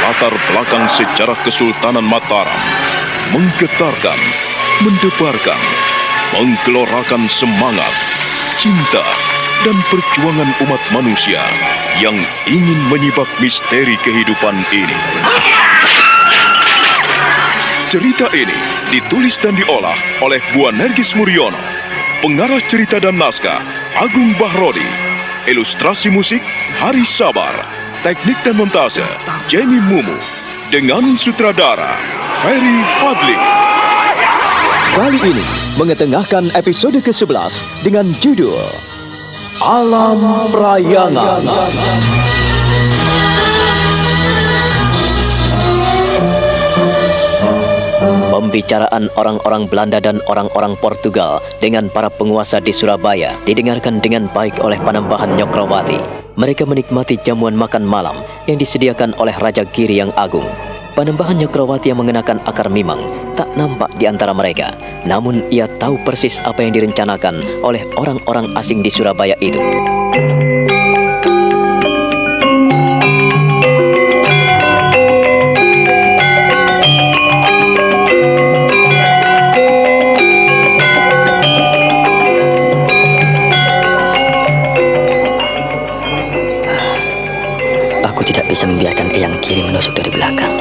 latar belakang sejarah Kesultanan Mataram, menggetarkan, mendebarkan, menggelorakan semangat, cinta, dan perjuangan umat manusia yang ingin menyibak misteri kehidupan ini. Cerita ini ditulis dan diolah oleh Bu Nergis Muriono, pengarah cerita dan naskah Agung Bahrodi, ilustrasi musik Haris Sabar, teknik dan montase Jamie Mumu, dengan sutradara Ferry Fadli. Kali ini mengetengahkan episode ke-11 dengan judul Alam Prayangan. Pembicaraan orang-orang Belanda dan orang-orang Portugal dengan para penguasa di Surabaya didengarkan dengan baik oleh Panembahan Nyokrawati. Mereka menikmati jamuan makan malam yang disediakan oleh Raja Giri yang Agung. Panembahan Nyokrawati yang mengenakan akar mimang tak nampak di antara mereka. Namun ia tahu persis apa yang direncanakan oleh orang-orang asing di Surabaya itu. Bisa membiarkan Eyang Giri menusuk dari belakang.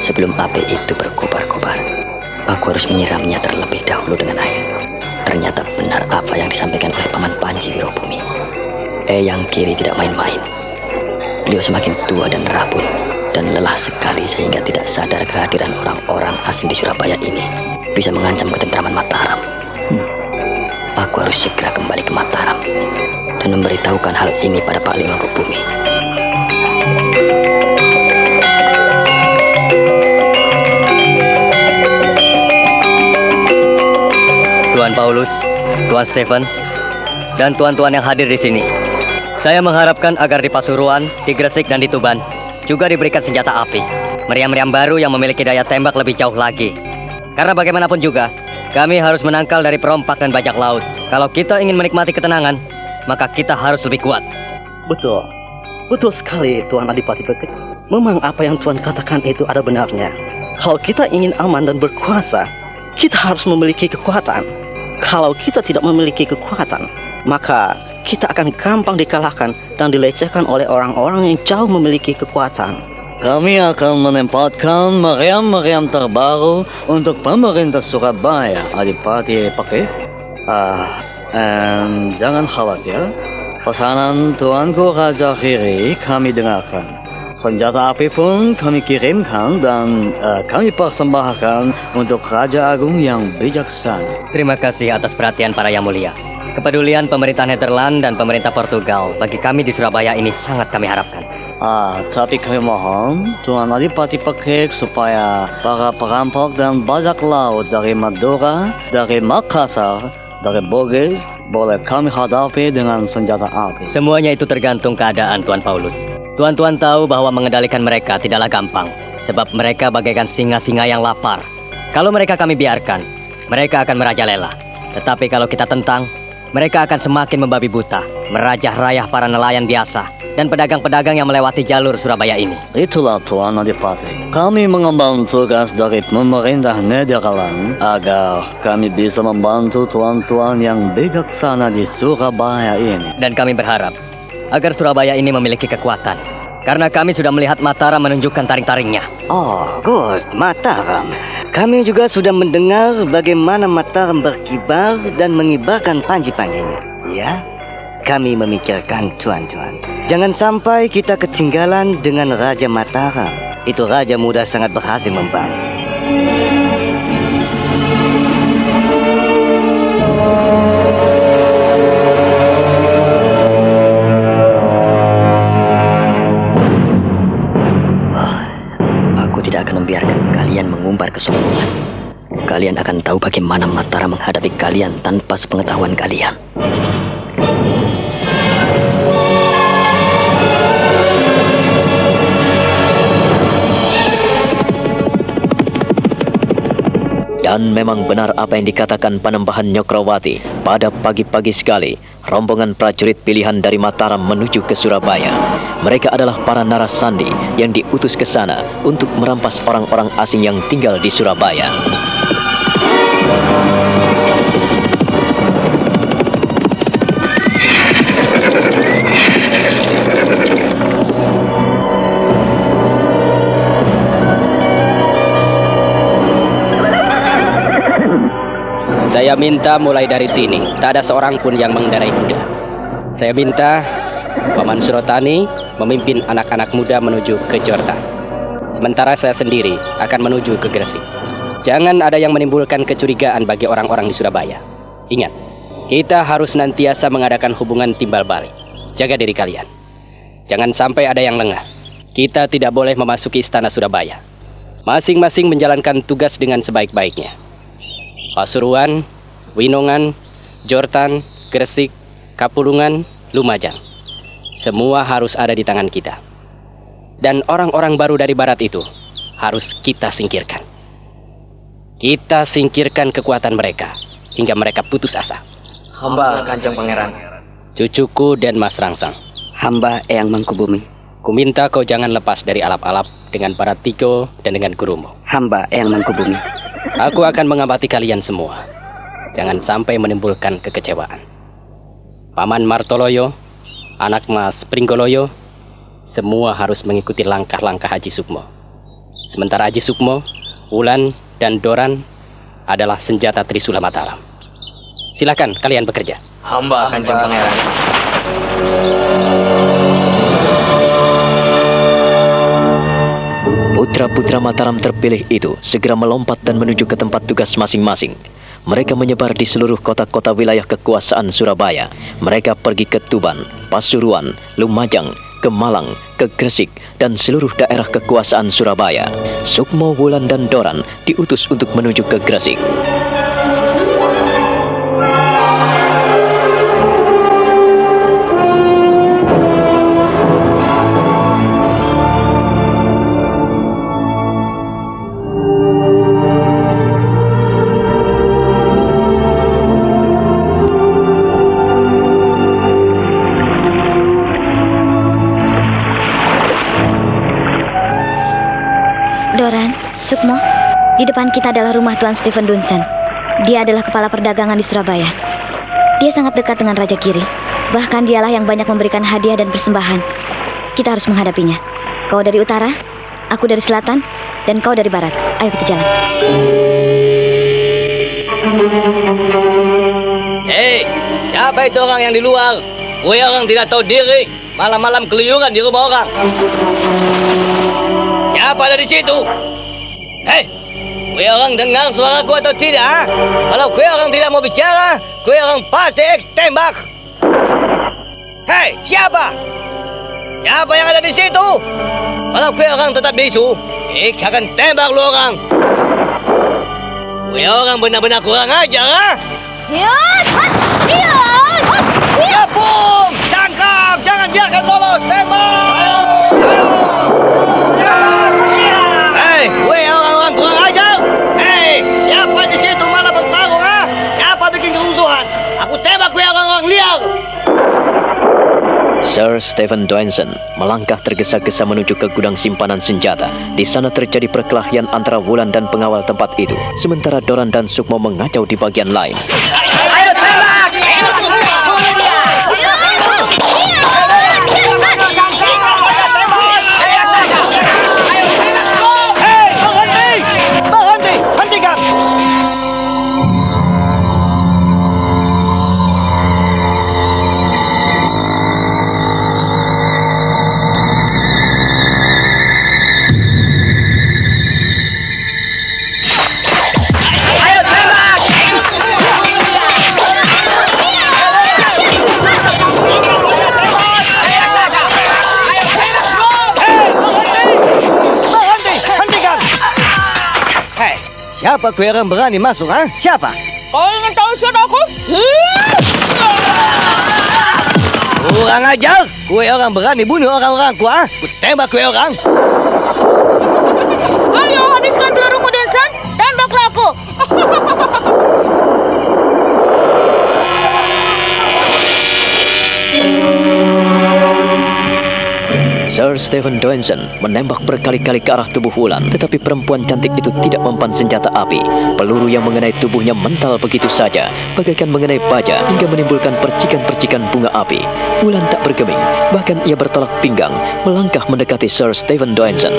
Sebelum api itu berkobar-kobar, aku harus menyiramnya terlebih dahulu dengan air. Ternyata benar apa yang disampaikan oleh Paman Panji Wirobumi. Eyang Giri tidak main-main. Beliau semakin tua dan rabun dan lelah sekali sehingga tidak sadar kehadiran orang-orang asing di Surabaya ini bisa mengancam ketentraman Mataram. Aku harus segera kembali ke Mataram dan memberitahukan hal ini pada Pak Lima Bumi. Tuan Paulus, Tuan Stephen, dan tuan-tuan yang hadir di sini. Saya mengharapkan agar di Pasuruan, di Gresik, dan di Tuban juga diberikan senjata api, meriam-meriam baru yang memiliki daya tembak lebih jauh lagi. Karena bagaimanapun juga, kami harus menangkal dari perompak dan bajak laut. Kalau kita ingin menikmati ketenangan, maka kita harus lebih kuat. Betul sekali, Tuan Adipati Pekik. Memang apa yang Tuan katakan itu ada benarnya. Kalau kita ingin aman dan berkuasa, kita harus memiliki kekuatan. Kalau kita tidak memiliki kekuatan, maka kita akan gampang dikalahkan dan dilecehkan oleh orang-orang yang jauh memiliki kekuatan. Kami akan menempatkan meriam-meriam terbaru untuk pemerintah Surabaya, Adipati Pekik. Jangan khawatir. Pesanan Tuanku Raja Giri kami dengarkan. Senjata api pun kami kirimkan dan kami persembahkan untuk Raja Agung yang bijaksana. Terima kasih atas perhatian para yang mulia. Kepedulian pemerintah Nederland dan pemerintah Portugal bagi kami di Surabaya ini sangat kami harapkan. Tapi kami mohon Tuan Adipati Pekik supaya para perampok dan bajak laut dari Madura, dari Makassar, dari Bugis boleh kami hadapi dengan senjata api. Semuanya itu tergantung keadaan, Tuan Paulus. Tuan-tuan tahu bahwa mengendalikan mereka tidaklah gampang, sebab mereka bagaikan singa-singa yang lapar. Kalau mereka kami biarkan, mereka akan merajalela. Tetapi kalau kita tentang, mereka akan semakin membabi buta, merajah-rayah para nelayan biasa dan pedagang-pedagang yang melewati jalur Surabaya ini. Itulah Tuan Adipati. Kami mengemban tugas dari pemerintah Nederland agar kami bisa membantu tuan-tuan yang bijaksana di Surabaya ini. Dan kami berharap agar Surabaya ini memiliki kekuatan, karena kami sudah melihat Mataram menunjukkan taring-taringnya. Oh, good, Mataram. Kami juga sudah mendengar bagaimana Mataram berkibar dan mengibarkan panji-panjinya. Ya, kami memikirkan tuan-tuan, jangan sampai kita ketinggalan dengan Raja Mataram. Itu raja muda sangat berhasil membangun. Tidak akan membiarkan kalian mengumbar kesombongan. Kalian akan tahu bagaimana Mataram menghadapi kalian tanpa sepengetahuan kalian. Dan memang benar apa yang dikatakan Panembahan Nyokrawati. Pada pagi-pagi sekali, rombongan prajurit pilihan dari Mataram menuju ke Surabaya. Mereka adalah para narasandi yang diutus ke sana untuk merampas orang-orang asing yang tinggal di Surabaya. Saya minta mulai dari sini, tak ada seorang pun yang mengendarai kuda. Saya minta Paman Surotani memimpin anak-anak muda menuju ke Jordan. Sementara saya sendiri akan menuju ke Gresik. Jangan ada yang menimbulkan kecurigaan bagi orang-orang di Surabaya. Ingat, kita harus senantiasa mengadakan hubungan timbal balik. Jaga diri kalian. Jangan sampai ada yang lengah. Kita tidak boleh memasuki istana Surabaya. Masing-masing menjalankan tugas dengan sebaik-baiknya. Pasuruan, Winongan, Jortan, Gresik, Kapulungan, Lumajang. Semua harus ada di tangan kita. Dan orang-orang baru dari barat itu harus kita singkirkan. Kita singkirkan kekuatan mereka hingga mereka putus asa. Hamba Kanjeng Pangeran. Cucuku dan Mas Rangsang. Hamba Eyang Mangkubumi. Kuminta kau jangan lepas dari alap-alap dengan para Tiko dan dengan gurumu. Hamba Eyang Mangkubumi. Aku akan mengamati kalian semua. Jangan sampai menimbulkan kekecewaan. Paman Martoloyo, anak Mas Pringgoloyo, semua harus mengikuti langkah-langkah Haji Sukmo. Sementara Haji Sukmo, Wulan, dan Doran adalah senjata Trisula Mataram. Silakan kalian bekerja. Hamba Kanjeng Pangeran. Putra-putra Mataram terpilih itu segera melompat dan menuju ke tempat tugas masing-masing. Mereka menyebar di seluruh kota-kota wilayah kekuasaan Surabaya. Mereka pergi ke Tuban, Pasuruan, Lumajang, ke Malang, ke Gresik, dan seluruh daerah kekuasaan Surabaya. Sukmo, Wulan, dan Doran diutus untuk menuju ke Gresik. Doran, Sukmo, di depan kita adalah rumah Tuan Stephen Dunsen. Dia adalah kepala perdagangan di Surabaya. Dia sangat dekat dengan Raja Giri. Bahkan dialah yang banyak memberikan hadiah dan persembahan. Kita harus menghadapinya. Kau dari utara, aku dari selatan, dan kau dari barat. Ayo kita jalan. Hei, siapa itu orang yang di luar? Gue orang tidak tahu diri, malam-malam keluyuran di rumah orang. Siapa ada di situ? Hei, gue orang dengar suaraku atau tidak? Ha? Kalau gue orang tidak mau bicara, gue orang pasti tembak. Hei, siapa? Siapa yang ada di situ? Kalau gue orang tetap bisu, akan tembak lu orang. Gue orang benar-benar kurang ajar, ha? Gabung! Tangkap! Jangan biarkan lolos! Tembak! Hei, gue orang-orang kurang ajar! Hei, siapa di situ malah bertarung, ha? Siapa bikin kerusuhan? Aku tembak gue orang-orang liar! Sir Stephen Dunsen melangkah tergesa-gesa menuju ke gudang simpanan senjata. Di sana terjadi perkelahian antara Wulan dan pengawal tempat itu. Sementara Doran dan Sukmo mengacau di bagian lain. Ayo tembak! Siapa kau yang berani masuk, ha? Siapa? Kau ingin tahu siapa aku? Kurang ajar! Kue orang berani bunuh orang-orangku, ha? Ku tembak kue orang! Ayo habiskan pelurumu, Dunsen. Tembaklah aku. Sir Stephen Doenson menembak berkali-kali ke arah tubuh Wulan, tetapi perempuan cantik itu tidak mempan senjata api. Peluru yang mengenai tubuhnya mental begitu saja, bagaikan mengenai baja hingga menimbulkan percikan-percikan bunga api. Wulan tak bergeming, bahkan ia bertolak pinggang, melangkah mendekati Sir Stephen Doenson.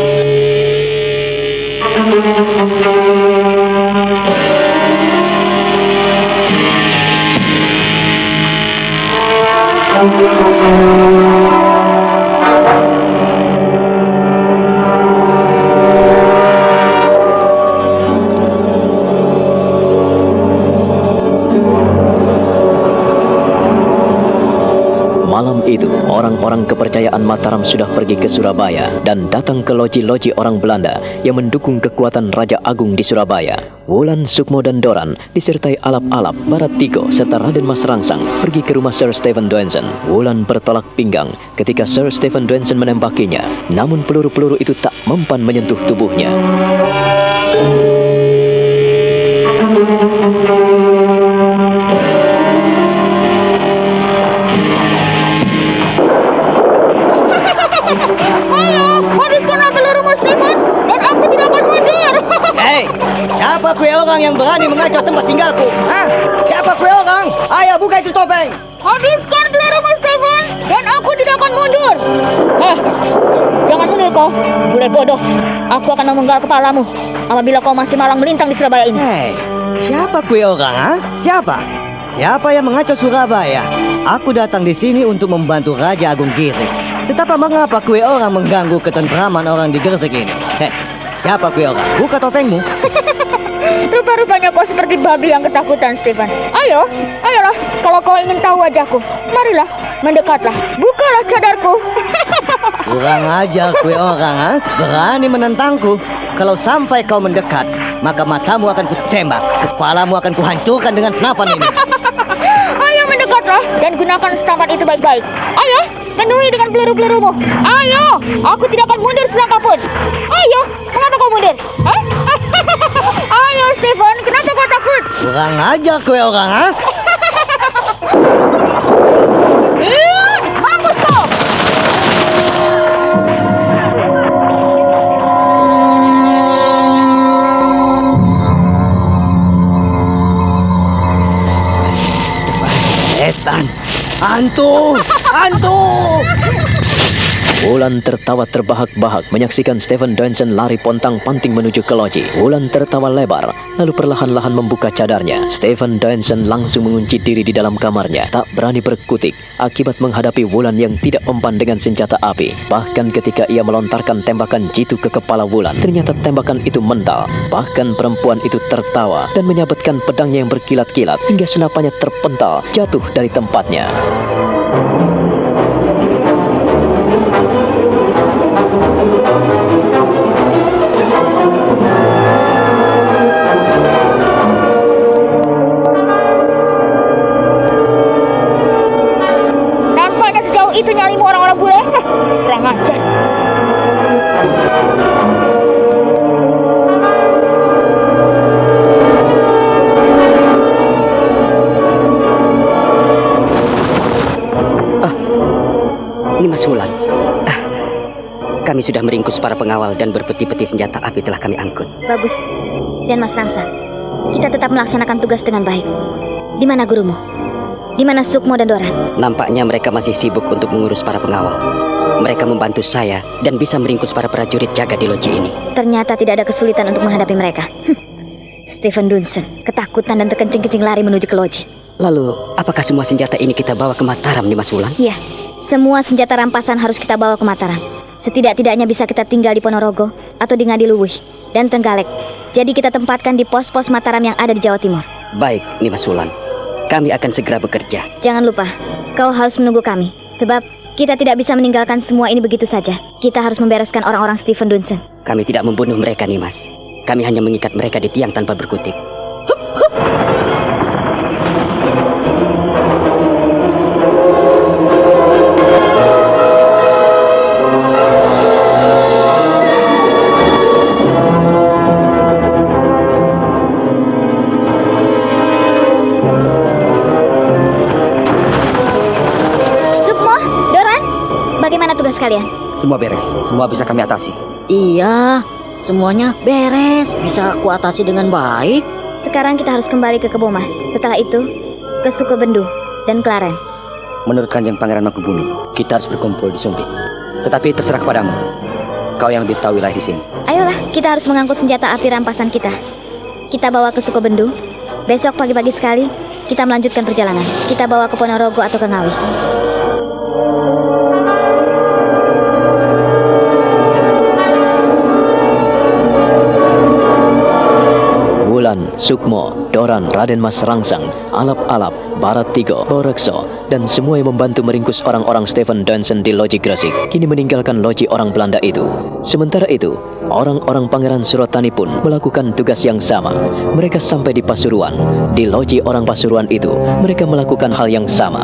Malam itu, orang-orang kepercayaan Mataram sudah pergi ke Surabaya dan datang ke loji-loji orang Belanda yang mendukung kekuatan Raja Agung di Surabaya. Wulan, Sukmo, dan Doran disertai Alap-Alap, Barattigo, serta Raden Mas Rangsang pergi ke rumah Sir Stephen Doenson. Wulan bertolak pinggang ketika Sir Stephen Doenson menembakinya, namun peluru-peluru itu tak mempan menyentuh tubuhnya. Habiskan pelurumu, Stephen, dan aku tidak akan mundur. Hei, siapa kue orang yang berani mengacau tempat tinggalku? Hah? Siapa kue orang? Ayo buka itu topeng. Habiskan pelurumu, Stephen, dan aku tidak akan mundur. Jangan mundur kau, bule bodoh. Aku akan memenggal kepalamu apabila kau masih malang melintang di Surabaya ini. Hei, siapa kue orang? Ha? Siapa? Siapa yang mengacau Surabaya? Aku datang di sini untuk membantu Raja Agung Giri. Tetapi mengapa kue orang mengganggu ketentraman orang di Gresik ini? Hei, siapa kue orang? Buka topengmu. Rupa-rupanya kau seperti babi yang ketakutan, Stephen. Ayolah, kalau kau ingin tahu wajahku, marilah, mendekatlah, bukalah cadarku. Kurang ajar kue orang, ha? Berani menentangku. Kalau sampai kau mendekat, maka matamu akan kutembak, kepalamu akan kuhancurkan dengan senapan ini. Ayo mendekatlah dan gunakan senapan itu baik-baik. Ayo, penuhi dengan peluru-pelurumu. Ayo, aku tidak akan mundur selangkah pun. Ayo, kenapa kau mundur? Hah? Ayo, Stephen, kenapa kau takut? Kurang ajar kue orang, ha? Mampus kau! Setan! Hantu! Wulan tertawa terbahak-bahak menyaksikan Stephen Doenson lari pontang-panting menuju ke loji. Wulan tertawa lebar, lalu perlahan-lahan membuka cadarnya. Stephen Doenson langsung mengunci diri di dalam kamarnya, tak berani berkutik akibat menghadapi Wulan yang tidak mempan dengan senjata api. Bahkan ketika ia melontarkan tembakan jitu ke kepala Wulan, ternyata tembakan itu mental. Bahkan perempuan itu tertawa dan menyabetkan pedangnya yang berkilat-kilat hingga senapannya terpental jatuh dari tempatnya. Nampaknya sejauh itu nyalimu orang-orang bule. Kurang ajar. Ini Mas Wulan. Kami sudah meringkus para pengawal dan berpeti-peti senjata api telah kami angkut. Bagus. Dan Mas Rangsang, kita tetap melaksanakan tugas dengan baik. Di mana gurumu? Di mana Sukmo dan Doran? Nampaknya mereka masih sibuk untuk mengurus para pengawal. Mereka membantu saya dan bisa meringkus para prajurit jaga di loji ini. Ternyata tidak ada kesulitan untuk menghadapi mereka. Stephen Doenson ketakutan dan terkencing-kencing lari menuju ke loji. Lalu, apakah semua senjata ini kita bawa ke Mataram nih Mas Wulan? Iya, semua senjata rampasan harus kita bawa ke Mataram. Setidak-tidaknya bisa kita tinggal di Ponorogo atau di Ngadiluwih dan Trenggalek. Jadi kita tempatkan di pos-pos Mataram yang ada di Jawa Timur. Baik, nih Mas Wulan. Kami akan segera bekerja. Jangan lupa, kau harus menunggu kami. Sebab kita tidak bisa meninggalkan semua ini begitu saja. Kita harus membereskan orang-orang Stephen Doenson. Kami tidak membunuh mereka nih Mas. Kami hanya mengikat mereka di tiang tanpa berkutik. Sukmo, Doran, bagaimana tugas kalian? Semua beres, semua bisa kami atasi. Iya, semuanya beres. Bisa aku atasi dengan baik. Sekarang kita harus kembali ke Kebomas. Setelah itu, ke Sukobendu dan Klaren. Menurut Kanjeng Pangeran Mangkubumi, kita harus berkumpul di Sumpit. Tetapi terserah kepadamu. Kau yang lebih tahu wilayah di sini. Ayolah, kita harus mengangkut senjata api rampasan kita. Kita bawa ke Sukobendu. Besok pagi-pagi sekali, kita melanjutkan perjalanan. Kita bawa ke Ponorogo atau ke Ngawi. Wulan, Sukmo, Doran, Raden Mas Rangsang, Alap-Alap, Barat Tigo, Borekso, dan semua yang membantu meringkus orang-orang Stephen Dunson di Loji Gresik kini meninggalkan loji orang Belanda itu. Sementara itu, orang-orang Pangeran Surotani pun melakukan tugas yang sama. Mereka sampai di Pasuruan. Di loji orang Pasuruan itu, mereka melakukan hal yang sama.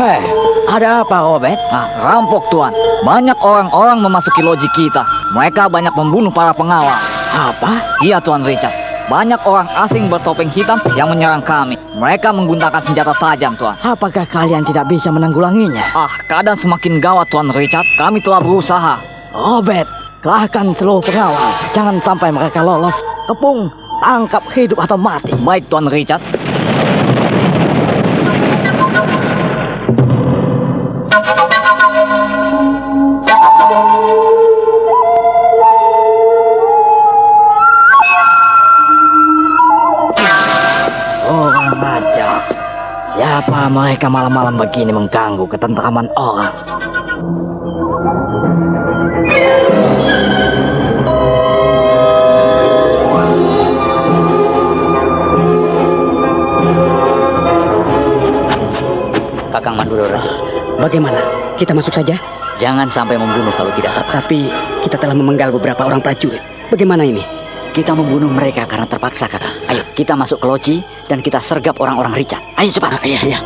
Hei, ada apa Robert? Rampok tuan. Banyak orang-orang memasuki loji kita. Mereka banyak membunuh para pengawal. Apa? Iya tuan Richard. Banyak orang asing bertopeng hitam yang menyerang kami. Mereka menggunakan senjata tajam tuan. Apakah kalian tidak bisa menanggulanginya? Keadaan semakin gawat tuan Richard. Kami telah berusaha. Robert, kerahkan seluruh pengawal. Jangan sampai mereka lolos. Kepung, tangkap hidup atau mati. Baik tuan Richard. Siapa mereka malam-malam begini mengganggu ketentraman orang? Kakang Manduro Rajo. Bagaimana? Kita masuk saja? Jangan sampai membunuh kalau tidak terpaksa. Tapi kita telah memenggal beberapa orang prajurit. Bagaimana ini? Kita membunuh mereka karena terpaksa, kakak. Ayo, kita masuk ke loji dan kita sergap orang-orang Richard. Ayo cepat. Iya.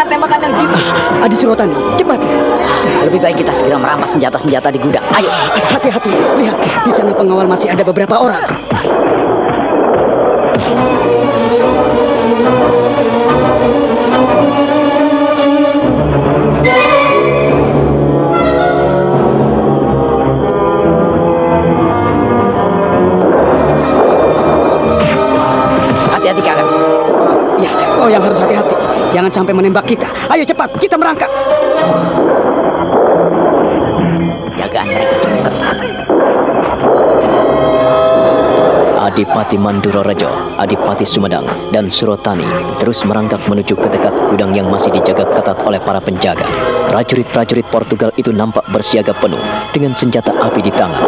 Tembakan yang jitu. Adi Surotani, cepat. Lebih baik kita segera merampas senjata-senjata di gudang. Ayo. Hati-hati. Lihat, di sana pengawal masih ada beberapa orang. Hati-hati, kakak. Ya, kau yang harus hati-hati. Jangan sampai menembak kita. Ayo cepat, kita merangkak. Jagaan mereka cukup ketat. Adipati Manduro Rejo, Adipati Sumedang, dan Surotani terus merangkak menuju ke dekat gudang yang masih dijaga ketat oleh para penjaga. Prajurit-prajurit Portugal itu nampak bersiaga penuh dengan senjata api di tangan.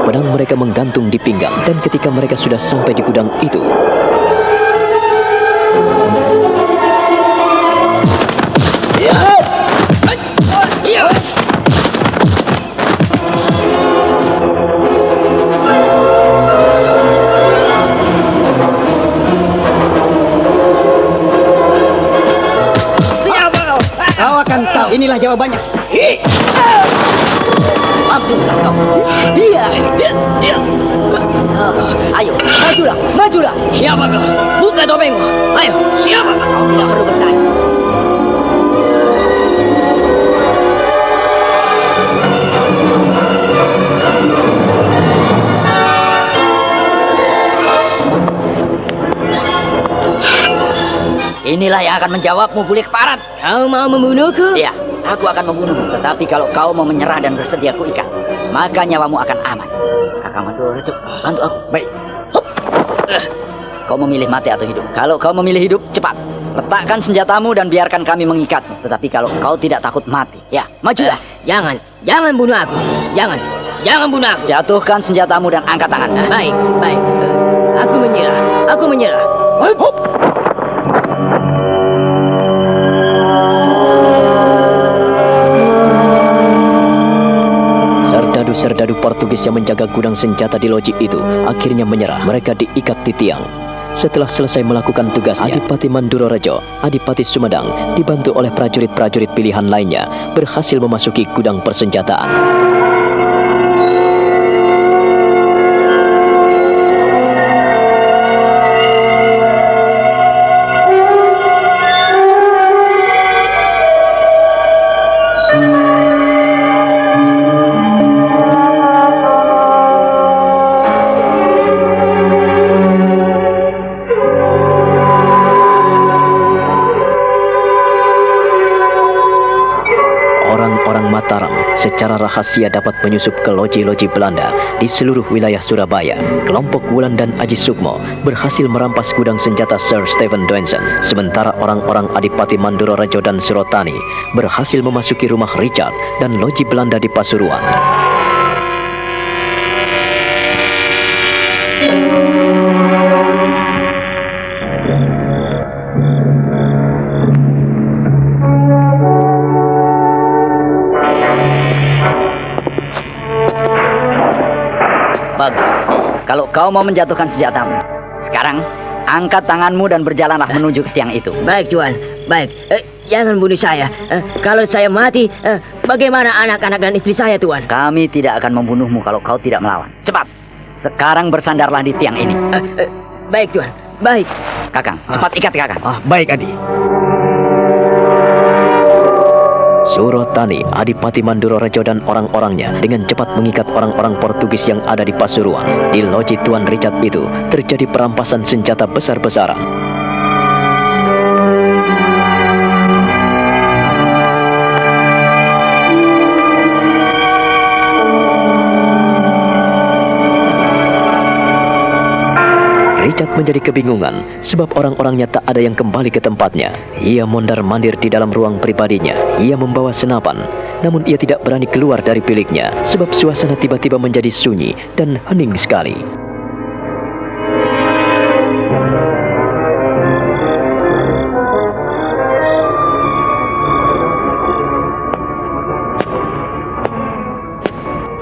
Pedang mereka menggantung di pinggang, dan ketika mereka sudah sampai di gudang itu, kau akan tahu. Inilah jawabannya. Mampuslah kau. Iya. Ayo, majulah. Siapa kau? Buka topengmu. Ayo, siapa kau? Tidak perlu bertanya. Inilah yang akan menjawabmu, Bulik Parat. Kau mau membunuhku? Iya, aku akan membunuhmu. Tetapi kalau kau mau menyerah dan bersedia kuikat, maka nyawamu akan aman. Kakang Manduro Rejo, bantu aku. Baik. Kau memilih mati atau hidup? Kalau kau memilih hidup, cepat. Letakkan senjatamu dan biarkan kami mengikatmu. Tetapi kalau kau tidak takut mati, ya, majulah. Jangan bunuh aku. Jangan bunuh aku. Jatuhkan senjatamu dan angkat tangan. Baik. Aku menyerah. Aku menyerah. Serdadu-serdadu Portugis yang menjaga gudang senjata di loji itu akhirnya menyerah. Mereka diikat di tiang. Setelah selesai melakukan tugasnya, Adipati Manduro Rejo, Adipati Sumedang, dibantu oleh prajurit-prajurit pilihan lainnya, berhasil memasuki gudang persenjataan. Secara rahasia dapat menyusup ke loji-loji Belanda di seluruh wilayah Surabaya. Kelompok Wulan dan Aji Sukmo berhasil merampas gudang senjata Sir Stephen Dunson, sementara orang-orang Adipati Manduro Rejo dan Surotani berhasil memasuki rumah Richard dan loji Belanda di Pasuruan. Bagus. Kalau kau mau menjatuhkan senjatamu, sekarang angkat tanganmu dan berjalanlah menuju ke tiang itu. Baik, Tuan. Baik. Jangan bunuh saya. Kalau saya mati, bagaimana anak-anak dan istri saya, Tuan? Kami tidak akan membunuhmu kalau kau tidak melawan. Cepat. Sekarang bersandarlah di tiang ini. Baik, Tuan. Baik. Kakang, cepat ikat Kakang. Baik, Adi. Surotani, Adipati Manduro Rejo dan orang-orangnya dengan cepat mengikat orang-orang Portugis yang ada di Pasuruan. Di loji Tuan Richard itu terjadi perampasan senjata besar-besaran. Richard menjadi kebingungan sebab orang-orangnya tak ada yang kembali ke tempatnya. Ia mondar-mandir di dalam ruang pribadinya. Ia membawa senapan, namun ia tidak berani keluar dari biliknya sebab suasana tiba-tiba menjadi sunyi dan hening sekali.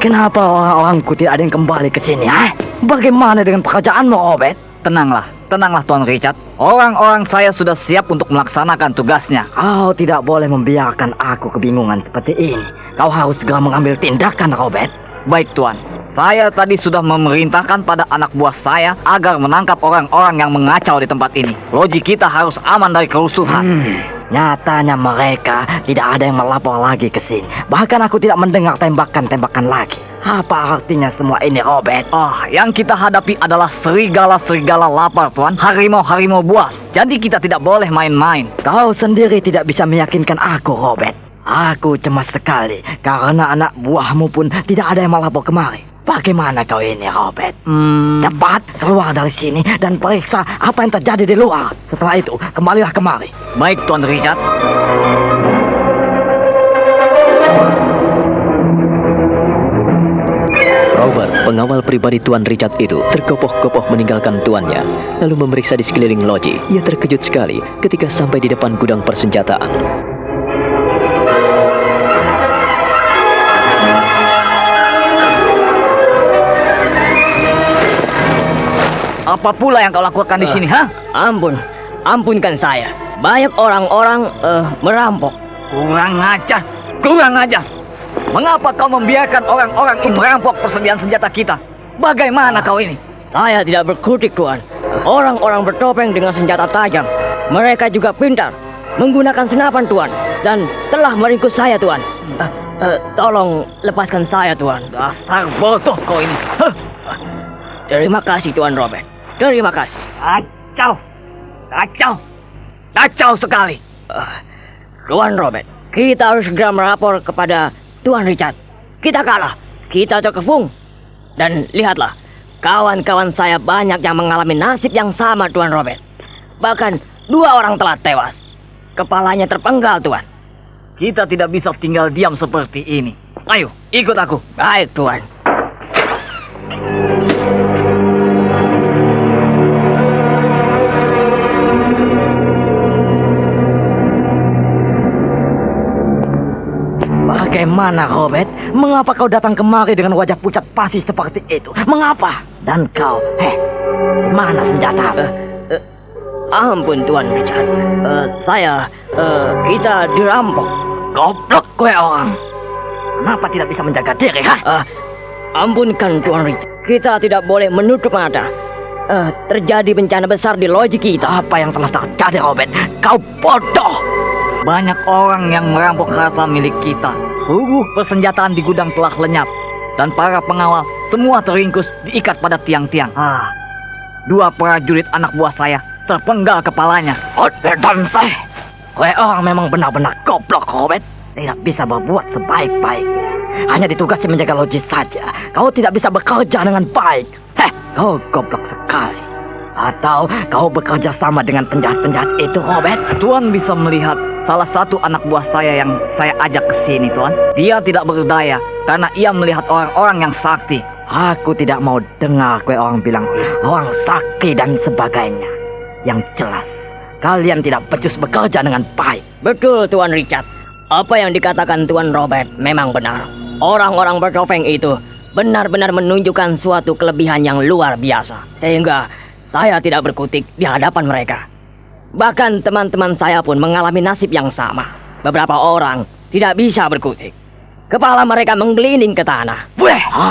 Kenapa orang-orangku tidak ada yang kembali ke sini? Bagaimana dengan pekerjaanmu, Robert? Tenanglah Tuan Richard. Orang-orang saya sudah siap untuk melaksanakan tugasnya. Kau tidak boleh membiarkan aku kebingungan seperti ini. Kau harus segera mengambil tindakan, Robert. Baik, Tuan. Saya tadi sudah memerintahkan pada anak buah saya agar menangkap orang-orang yang mengacau di tempat ini. Loji kita harus aman dari kerusuhan. Nyatanya mereka tidak ada yang melapor lagi ke sini. Bahkan aku tidak mendengar tembakan-tembakan lagi. Apa artinya semua ini, Robert? Yang kita hadapi adalah serigala-serigala lapar, Tuan. Harimau-harimau buas. Jadi kita tidak boleh main-main. Kau sendiri tidak bisa meyakinkan aku, Robert. Aku cemas sekali karena anak buahmu pun tidak ada yang melapor kemari. Bagaimana kau ini, Robert? Cepat keluar dari sini dan periksa apa yang terjadi di luar. Setelah itu, kembalilah kemari. Baik, Tuan Richard. Robert, pengawal pribadi Tuan Richard itu, tergopoh-gopoh meninggalkan tuannya, lalu memeriksa di sekeliling loji. Ia terkejut sekali ketika sampai di depan gudang persenjataan. Apa pula yang kau lakukan di sini, Ampunkan saya. Banyak orang-orang merampok. Kurang ajar. Mengapa kau membiarkan orang-orang itu merampok persediaan senjata kita? Bagaimana kau ini? Saya tidak berkutik, Tuan. Orang-orang bertopeng dengan senjata tajam. Mereka juga pintar menggunakan senapan, Tuan. Dan telah meringkus saya, Tuan. Tolong lepaskan saya, Tuan. Dasar bodoh kau ini. Terima kasih, Tuan Robert. Terima kasih. Kacau sekali. Tuan Robert, kita harus segera melapor kepada Tuan Richard. Kita kalah. Kita terkepung. Dan lihatlah, kawan-kawan saya banyak yang mengalami nasib yang sama, Tuan Robert. Bahkan 2 orang telah tewas. Kepalanya terpenggal, Tuan. Kita tidak bisa tinggal diam seperti ini. Ayo, ikut aku. Baik, Tuan. Bagaimana, Robert? Mengapa kau datang kemari dengan wajah pucat pasi seperti itu? Mengapa? Dan kau, mana senjata? Ampun, Tuan Richard. Kita dirampok. Goblok kowe orang. Kenapa tidak bisa menjaga diri, ampunkan, Tuan Richard. Kita tidak boleh menutup mata. Terjadi bencana besar di loji kita. Apa yang telah terjadi, Robert? Kau bodoh. Banyak orang yang merampok harta milik kita. Seluruh persenjataan di gudang telah lenyap. Dan para pengawal semua teringkus diikat pada tiang-tiang. 2 prajurit anak buah saya terpenggal kepalanya. Dan saya, orang memang benar-benar goblok, Robert. Tidak bisa berbuat sebaik-baiknya. Hanya ditugasi menjaga loji saja. Kau tidak bisa bekerja dengan baik. Kau goblok sekali. Atau kau bekerja sama dengan penjahat-penjahat itu, Robert? Tuan bisa melihat salah satu anak buah saya yang saya ajak ke sini, Tuan. Dia tidak berdaya karena ia melihat orang-orang yang sakti. Aku tidak mau dengar kue orang bilang orang sakti dan sebagainya. Yang jelas, kalian tidak becus bekerja dengan baik. Betul, Tuan Richard. Apa yang dikatakan Tuan Robert memang benar. Orang-orang bertopeng itu benar-benar menunjukkan suatu kelebihan yang luar biasa. Sehingga saya tidak berkutik di hadapan mereka. Bahkan teman-teman saya pun mengalami nasib yang sama. Beberapa orang tidak bisa berkutik. Kepala mereka menggelinding ke tanah.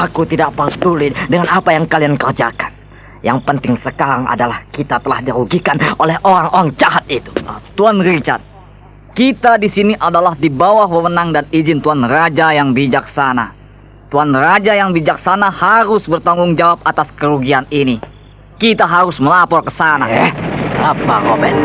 Aku tidak peduli dengan apa yang kalian kerjakan. Yang penting sekarang adalah kita telah dirugikan oleh orang-orang jahat itu. Tuan Richard, kita di sini adalah di bawah wewenang dan izin Tuan Raja yang bijaksana. Tuan Raja yang bijaksana harus bertanggung jawab atas kerugian ini. Kita harus melapor ke sana. Apa, Robert?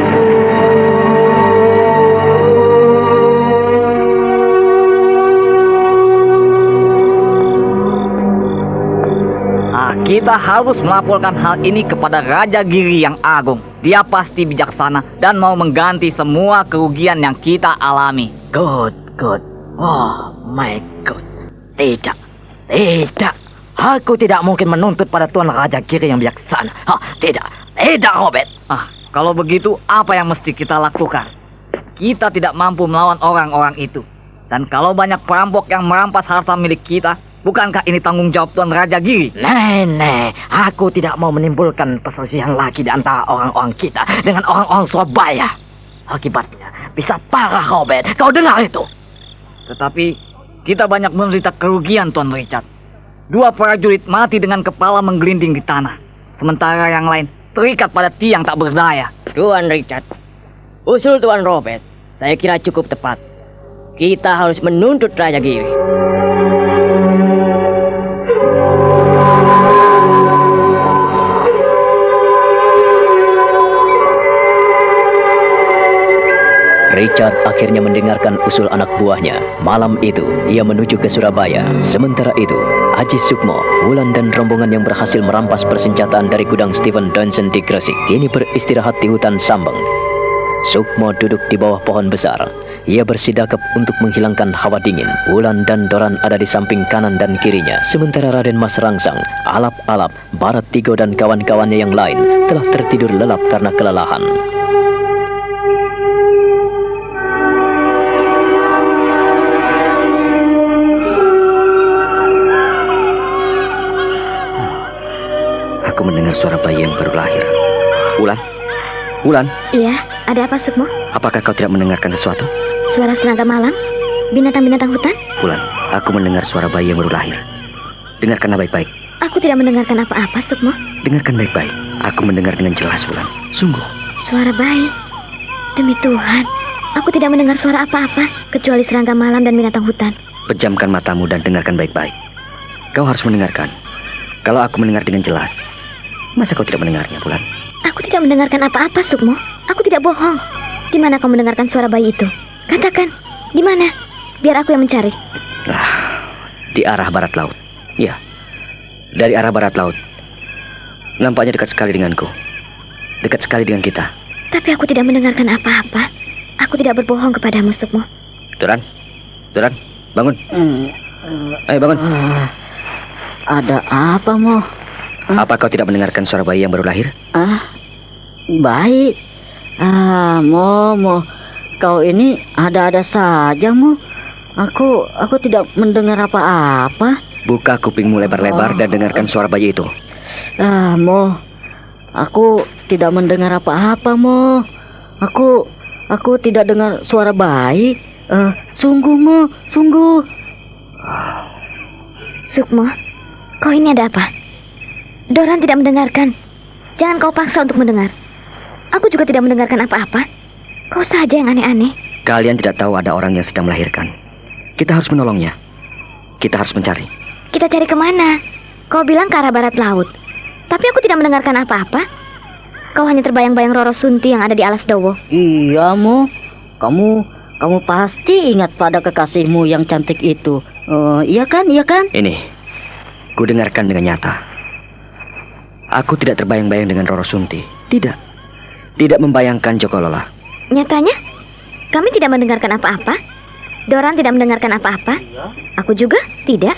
Kita harus melaporkan hal ini kepada Raja Giri yang agung. Dia pasti bijaksana dan mau mengganti semua kerugian yang kita alami. Good. Oh my God. Tidak. Aku tidak mungkin menuntut pada Tuan Raja Giri yang bijaksana. Tidak, Robert. Kalau begitu, apa yang mesti kita lakukan? Kita tidak mampu melawan orang-orang itu. Dan kalau banyak perampok yang merampas harta milik kita, bukankah ini tanggung jawab Tuan Raja Giri? Aku tidak mau menimbulkan perselisihan lagi di antara orang-orang kita dengan orang-orang Surabaya. Akibatnya bisa parah, Robert. Kau dengar itu? Tetapi kita banyak menderita kerugian, Tuan Richard. 2 prajurit mati dengan kepala menggelinding di tanah. Sementara yang lain terikat pada tiang tak berdaya. Tuan Richard, usul Tuan Robert saya kira cukup tepat. Kita harus menuntut Raja Giri. Richard akhirnya mendengarkan usul anak buahnya. Malam itu, ia menuju ke Surabaya. Sementara itu, Haji Sukmo, Wulan dan rombongan yang berhasil merampas persenjataan dari gudang Stephen Dunson di Gresik, kini beristirahat di hutan Sambeng. Sukmo duduk di bawah pohon besar. Ia bersidakap untuk menghilangkan hawa dingin. Wulan dan Doran ada di samping kanan dan kirinya. Sementara Raden Mas Rangsang, Alap-Alap, Barat Tigo dan kawan-kawannya yang lain telah tertidur lelap karena kelelahan. Aku mendengar suara bayi yang baru lahir. Wulan. Iya, ada apa, Sukmo? Apakah kau tidak mendengarkan sesuatu? Suara serangga malam? Binatang-binatang hutan? Wulan, aku mendengar suara bayi yang baru lahir. Dengarkanlah baik-baik. Aku tidak mendengarkan apa-apa, Sukmo. Dengarkan baik-baik. Aku mendengar dengan jelas, Wulan. Sungguh. Suara bayi? Demi Tuhan, aku tidak mendengar suara apa-apa kecuali serangga malam dan binatang hutan. Pejamkan matamu dan dengarkan baik-baik. Kau harus mendengarkan. Kalau aku mendengar dengan jelas, masa kau tidak mendengarnya, Wulan? Aku tidak mendengarkan apa-apa, Sukmo. Aku tidak bohong. Di mana kau mendengarkan suara bayi itu? Katakan, di mana? Biar aku yang mencari. Di arah barat laut. Ya, dari arah barat laut. Nampaknya dekat sekali denganku. Dekat sekali dengan kita. Tapi aku tidak mendengarkan apa-apa. Aku tidak berbohong kepadamu, Sukmo. Doran, bangun. Ayo bangun. Ada apa, Mo? Apa kau tidak mendengarkan suara bayi yang baru lahir? Baik. Mo, kau ini ada-ada saja, Mo. Aku tidak mendengar apa-apa. Buka kupingmu lebar-lebar dan dengarkan suara bayi itu. Mo, aku tidak mendengar apa-apa, Mo. Aku tidak dengar suara bayi. Sungguh, Mo, sungguh. Sukmo, kau ini ada apa? Doran tidak mendengarkan. Jangan kau paksa untuk mendengar. Aku juga tidak mendengarkan apa-apa. Kau saja yang aneh-aneh. Kalian tidak tahu ada orang yang sedang melahirkan. Kita harus menolongnya. Kita harus mencari. Kita cari kemana? Kau bilang ke arah barat laut. Tapi aku tidak mendengarkan apa-apa. Kau hanya terbayang-bayang Roro Sunti yang ada di Alas Dowo. Iya, Mo. Kamu pasti ingat pada kekasihmu yang cantik itu. Iya kan? Ini, ku dengarkan dengan nyata. Aku tidak terbayang-bayang dengan Roro Sunti. Tidak membayangkan Joko Lola. Nyatanya, kami tidak mendengarkan apa-apa. Doran tidak mendengarkan apa-apa. Aku juga tidak.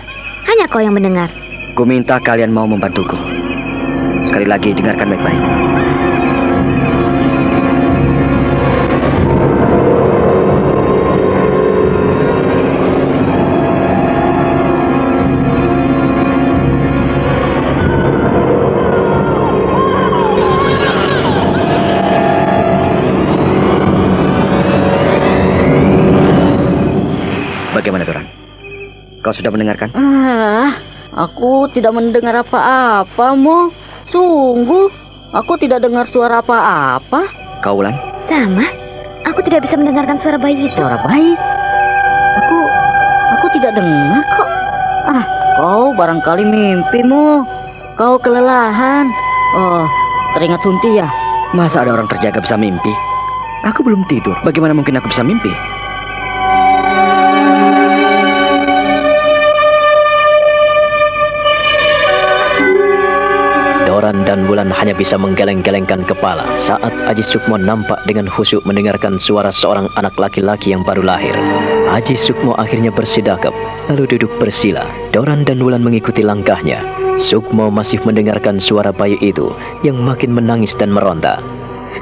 Hanya kau yang mendengar. Ku minta kalian mau membantuku. Sekali lagi, dengarkan baik-baik. Bagaimana, Doran? Kau sudah mendengarkan? Aku tidak mendengar apa-apa, Mo. Sungguh, aku tidak dengar suara apa-apa. Kau, Wulan? Sama. Aku tidak bisa mendengarkan suara bayi itu. Suara bayi? Aku tidak dengar kok. Kau barangkali mimpi, Mo. Kau kelelahan. Teringat Sunti ya? Masa ada orang terjaga bisa mimpi? Aku belum tidur. Bagaimana mungkin aku bisa mimpi? Doran dan Wulan hanya bisa menggeleng-gelengkan kepala saat Aji Sukmo nampak dengan khusyuk mendengarkan suara seorang anak laki-laki yang baru lahir. Aji Sukmo akhirnya bersidakap, lalu duduk bersila. Doran dan Wulan mengikuti langkahnya. Sukmo masih mendengarkan suara bayi itu yang makin menangis dan meronta.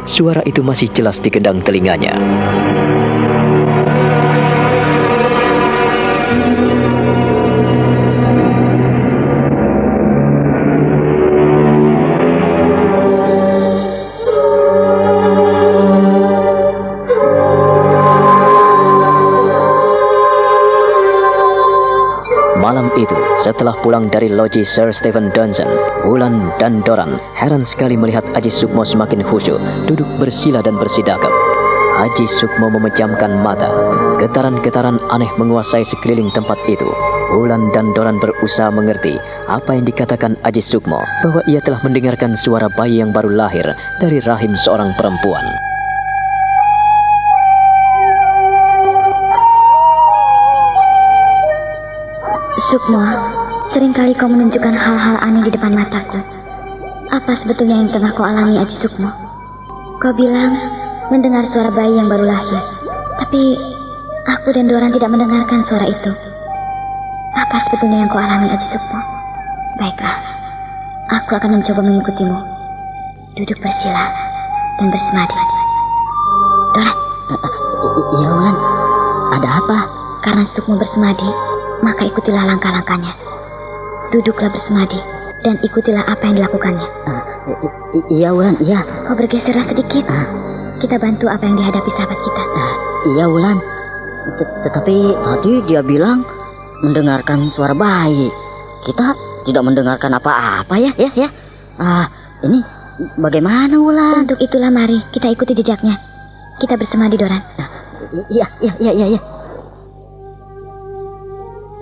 Suara itu masih jelas di gendang telinganya. Malam itu, setelah pulang dari loji Sir Stephen Dunson, Wulan dan Doran heran sekali melihat Aji Sukmo semakin khusyuk, duduk bersila dan bersidakap. Aji Sukmo memejamkan mata. Getaran-getaran aneh menguasai sekeliling tempat itu. Wulan dan Doran berusaha mengerti apa yang dikatakan Aji Sukmo, bahwa ia telah mendengarkan suara bayi yang baru lahir dari rahim seorang perempuan. Sukmo, seringkali kau menunjukkan hal-hal aneh di depan mataku. Apa sebetulnya yang tengah kau alami, Aji Sukmo? Kau bilang mendengar suara bayi yang baru lahir. Tapi aku dan Doran tidak mendengarkan suara itu. Apa sebetulnya yang kau alami, Aji Sukmo? Baiklah, aku akan mencoba mengikutimu. Duduk bersila dan bersemadi. Doran. Iya, Wulan. Ada apa? Karena Sukmo bersemadi, maka ikutilah langkah-langkahnya. Duduklah bersemadi dan ikutilah apa yang dilakukannya. Iya, Wulan, iya. Kau bergeserlah sedikit. Kita bantu apa yang dihadapi sahabat kita. Iya, Wulan. Tetapi tadi dia bilang mendengarkan suara bayi. Kita tidak mendengarkan apa-apa ya. Ini bagaimana, Wulan? Untuk itulah mari kita ikuti jejaknya. Kita bersemadi, Doran. Iya.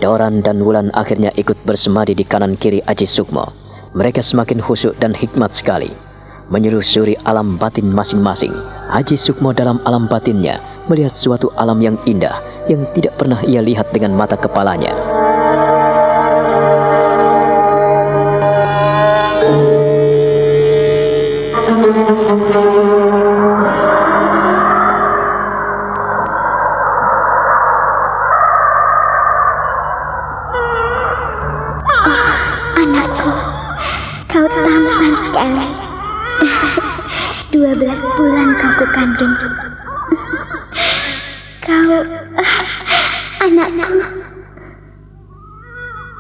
Doran dan Wulan akhirnya ikut bersemadi di kanan kiri Aji Sukmo. Mereka semakin khusyuk dan hikmat sekali, menyelusuri alam batin masing-masing. Aji Sukmo dalam alam batinnya melihat suatu alam yang indah yang tidak pernah ia lihat dengan mata kepalanya. Anakku, kau tampan sekali. 12 bulan kau kukandung. Kau Anakku.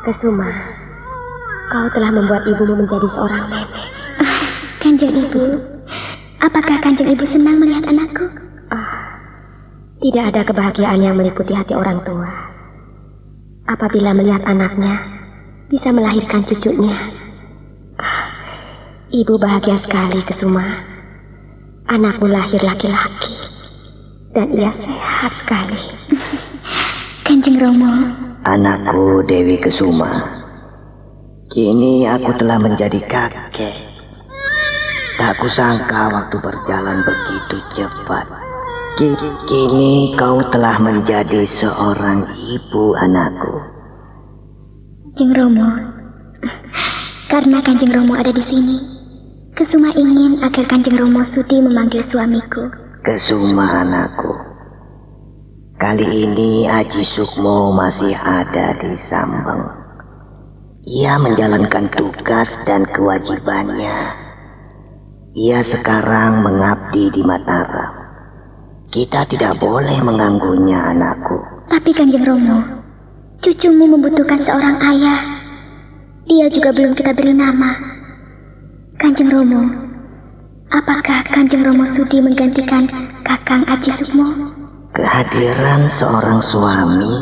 Kesuma, kau telah membuat ibumu menjadi seorang nenek. Kanjeng Ibu, apakah Kanjeng Ibu senang melihat anakku? Tidak ada kebahagiaan yang meliputi hati orang tua apabila melihat anaknya bisa melahirkan cucunya. Ibu bahagia sekali, Kesuma. Anakmu lahir laki-laki dan ia sehat sekali. Kanjeng Romo. Anakku Dewi Kesuma, kini aku telah menjadi kakek. Tak kusangka waktu berjalan begitu cepat. Kini kau telah menjadi seorang ibu, anakku. Kanjeng Romo, karena Kanjeng Romo ada di sini, Kesuma ingin agar Kanjeng Romo sudi memanggil suamiku. Kesuma, anakku. Kali ini Aji Sukmo masih ada di Sambeng. Ia menjalankan tugas dan kewajibannya. Ia sekarang mengabdi di Mataram. Kita tidak boleh mengganggunya, anakku. Tapi Kanjeng Romo, cucumu membutuhkan seorang ayah. Dia juga belum kita beri nama. Kanjeng Romo, apakah Kanjeng Romo sudi menggantikan Kakang Aji Sukmo? Kehadiran seorang suami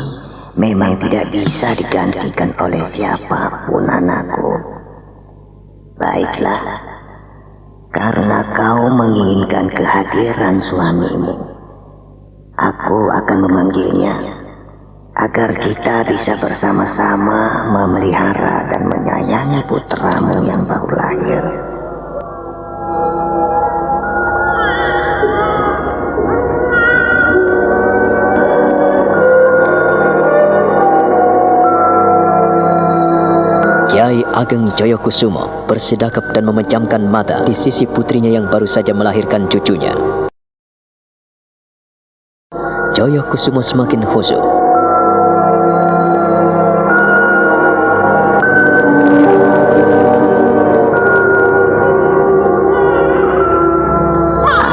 memang tidak bisa digantikan oleh siapapun, anakku. Baiklah, karena kau menginginkan kehadiran suamimu, aku akan memanggilnya agar kita bisa bersama-sama memelihara dan menyayangi putramu yang baru lahir. Kiai Ageng Joyokusumo bersedekap dan memejamkan mata di sisi putrinya yang baru saja melahirkan cucunya. Joyokusumo semakin khusyuk.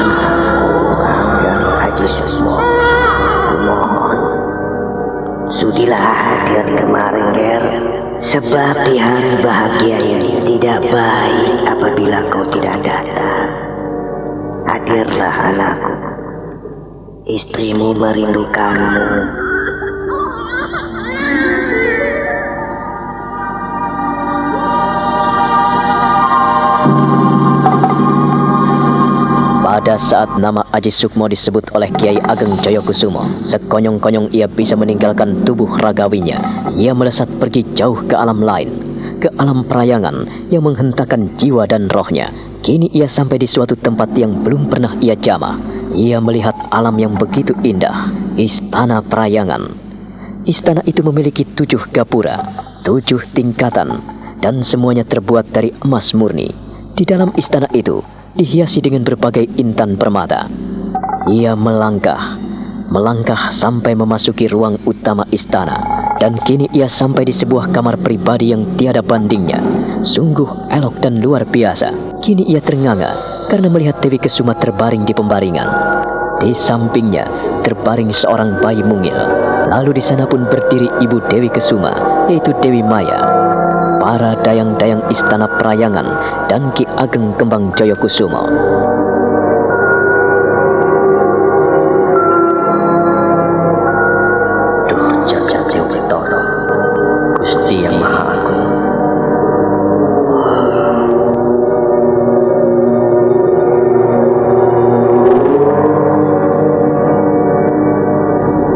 Anakku Ageng Aji Sukmo, kumohon, sudilah hadir kemari, Ger. Sebab di hari bahagia ini tidak baik apabila kau tidak datang. Hadirlah, anakku. Istrimu merindukanmu. Pada saat nama Aji Sukmo disebut oleh Kiai Ageng Joyokusumo, sekonyong-konyong ia bisa meninggalkan tubuh ragawinya. Ia melesat pergi jauh ke alam lain, ke alam perayangan yang menghentakkan jiwa dan rohnya. Kini ia sampai di suatu tempat yang belum pernah ia jamah. Ia melihat alam yang begitu indah, istana perayangan. Istana itu memiliki 7 gapura, 7 tingkatan, dan semuanya terbuat dari emas murni. Di dalam istana itu dihiasi dengan berbagai intan permata. Ia melangkah sampai memasuki ruang utama istana, dan kini ia sampai di sebuah kamar pribadi yang tiada bandingnya. Sungguh elok dan luar biasa. Kini ia ternganga karena melihat Dewi Kesuma terbaring di pembaringan. Di sampingnya terbaring seorang bayi mungil. Lalu di sana pun berdiri ibu Dewi Kesuma, yaitu Dewi Maya. Para dayang-dayang istana perayangan dan Ki Ageng Kembang Joyokusumo. Durjata Dewi Toro, Gusti yang Maha Agung.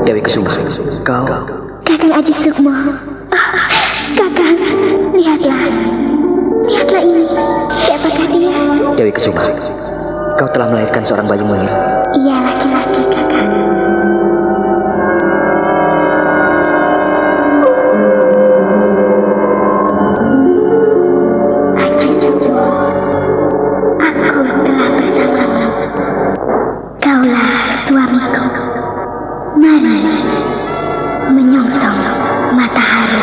Dewi Kesuma, kau... Kakang Aji Sukmo. Kakang, lihatlah ini. Siapakah dia? Dewi Kesuma, kau telah melahirkan seorang bayi mungil. Ia laki-laki, Kakang. Aji Sukmo, aku telah bersama. Kaulah suamiku. Mari menyongsong matahari.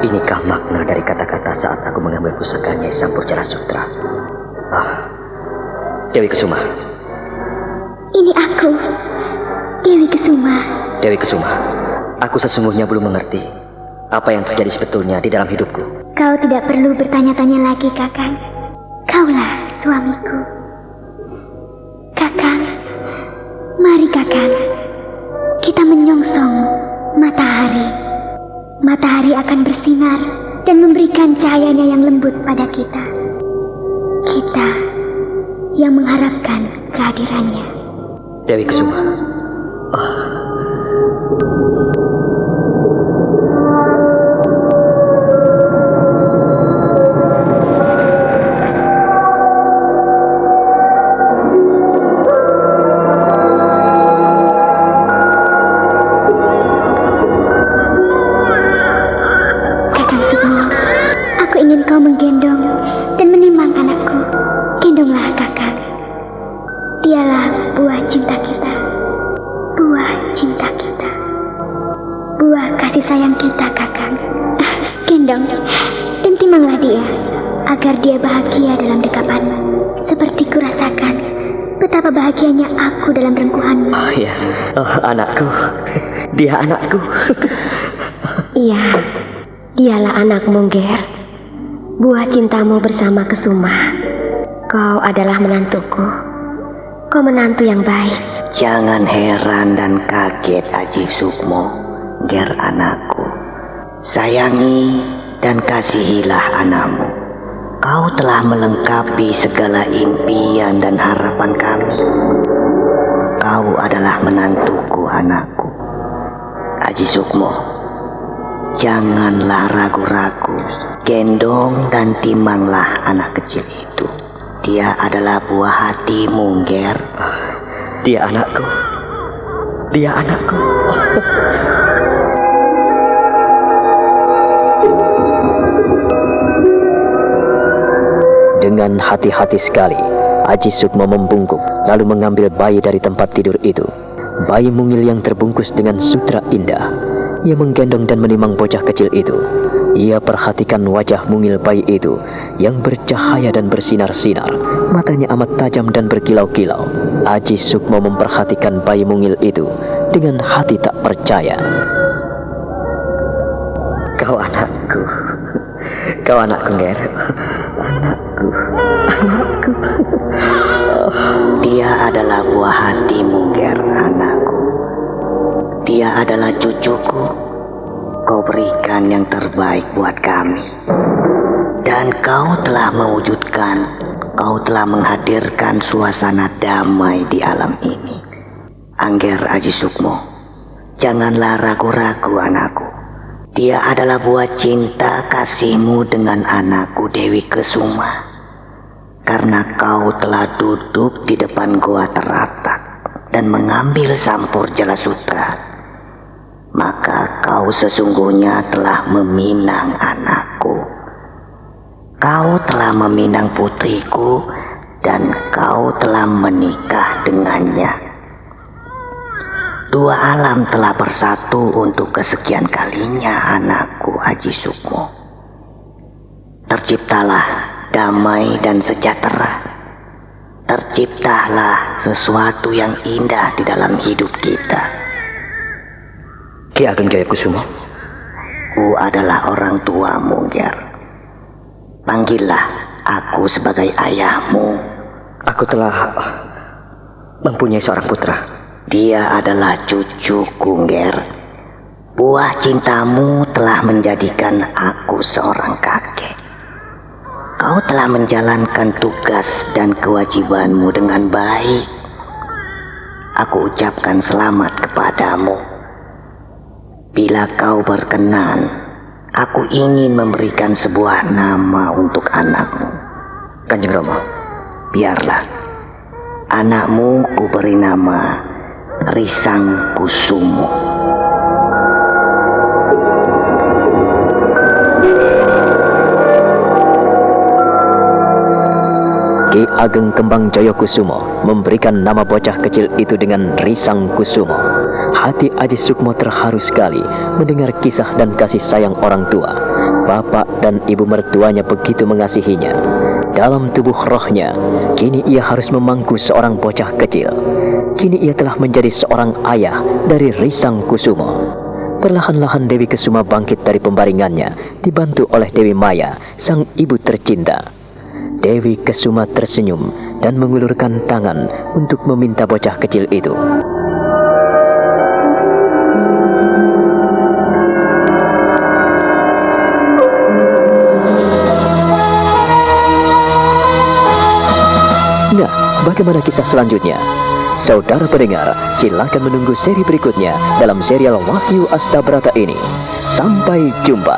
Inikah makna dari kata-kata saat aku mengambil pusaka Nyai Sampurjana Sutra? Dewi Kesuma, Ini aku, Dewi Kesuma. Dewi Kesuma, aku sesungguhnya belum mengerti apa yang terjadi sebetulnya di dalam hidupku. Kau tidak perlu bertanya-tanya lagi, Kakang. Kaulah suamiku. Kakang, mari Kakang, kita menyongsong matahari. Matahari akan bersinar dan memberikan cahayanya yang lembut pada kita. Kita yang mengharapkan kehadirannya. Dewi Kesuma. Kakang Sukmo, aku ingin kau menggendong dan menimang anakku. Gendonglah Kakang. Dialah buah cinta kita. Buah cinta kita. Buah kasih sayang kita, Kakang. Gendong dan timanglah dia, agar dia bahagia dalam dekapanmu. Seperti kurasakan betapa bahagianya aku dalam rengkuhanmu. Oh ya, anakku. Dia anakku. Iya, dialah anakmu, Ger. Buah cintamu bersama Kesuma. Kau adalah menantuku. Kau menantu yang baik. Jangan heran dan kaget, Aji Sukmo, Ger anakku. Sayangi dan kasihilah anakmu. Kau telah melengkapi segala impian dan harapan kami. Kau adalah menantuku, anakku. Aji Sukmo, janganlah ragu-ragu. Gendong dan timanglah anak kecil itu. Dia adalah buah hatimu, Ger. Dia anakku. Dia anakku. Dengan hati-hati sekali, Aji Sukmo membungkuk lalu mengambil bayi dari tempat tidur itu. Bayi mungil yang terbungkus dengan sutra indah. Ia menggendong dan menimang bocah kecil itu. Ia perhatikan wajah mungil bayi itu yang bercahaya dan bersinar-sinar. Matanya amat tajam dan berkilau-kilau. Aji Sukmo memperhatikan bayi mungil itu dengan hati tak percaya. Kau anakku. Kau anakku, Ger. Anakku. Anakku. Dia adalah buah hatimu, Ger, anakku. Dia adalah cucuku. Kau berikan yang terbaik buat kami. Dan kau telah mewujudkan, kau telah menghadirkan suasana damai di alam ini. Angger Aji Sukmo, janganlah ragu-ragu, anakku. Dia adalah buah cinta kasihmu dengan anakku Dewi Kesuma. Karena kau telah duduk di depan goa teratak dan mengambil sampur jala sutra, maka kau sesungguhnya telah meminang anakku. Kau telah meminang putriku dan kau telah menikah dengannya. Dua alam telah bersatu untuk kesekian kalinya, anakku Aji Sukmo. Terciptalah damai dan sejahtera. Terciptalah sesuatu yang indah di dalam hidup kita. Ki Ageng Jayakusumo. Ku adalah orang tuamu, Ger. Panggillah aku sebagai ayahmu. Aku telah mempunyai seorang putra. Dia adalah cucuku, Ger. Buah cintamu telah menjadikan aku seorang kakek. Kau telah menjalankan tugas dan kewajibanmu dengan baik. Aku ucapkan selamat kepadamu. Bila kau berkenan, aku ingin memberikan sebuah nama untuk anakmu. Kanjeng Rama, biarlah. Anakmu ku beri nama Risang Kusumo. Ki Ageng Kembang Jayakusumo memberikan nama bocah kecil itu dengan Risang Kusumo. Hati Aji Sukmo terharu sekali mendengar kisah dan kasih sayang orang tua. Bapak dan ibu mertuanya begitu mengasihinya. Dalam tubuh rohnya, kini ia harus memangku seorang bocah kecil. Kini ia telah menjadi seorang ayah dari Risang Kusumo. Perlahan-lahan Dewi Kesuma bangkit dari pembaringannya, dibantu oleh Dewi Maya, sang ibu tercinta. Dewi Kesuma tersenyum dan mengulurkan tangan untuk meminta bocah kecil itu. Nah, bagaimana kisah selanjutnya? Saudara pendengar, silakan menunggu seri berikutnya dalam serial Wahyu Astabrata ini. Sampai jumpa.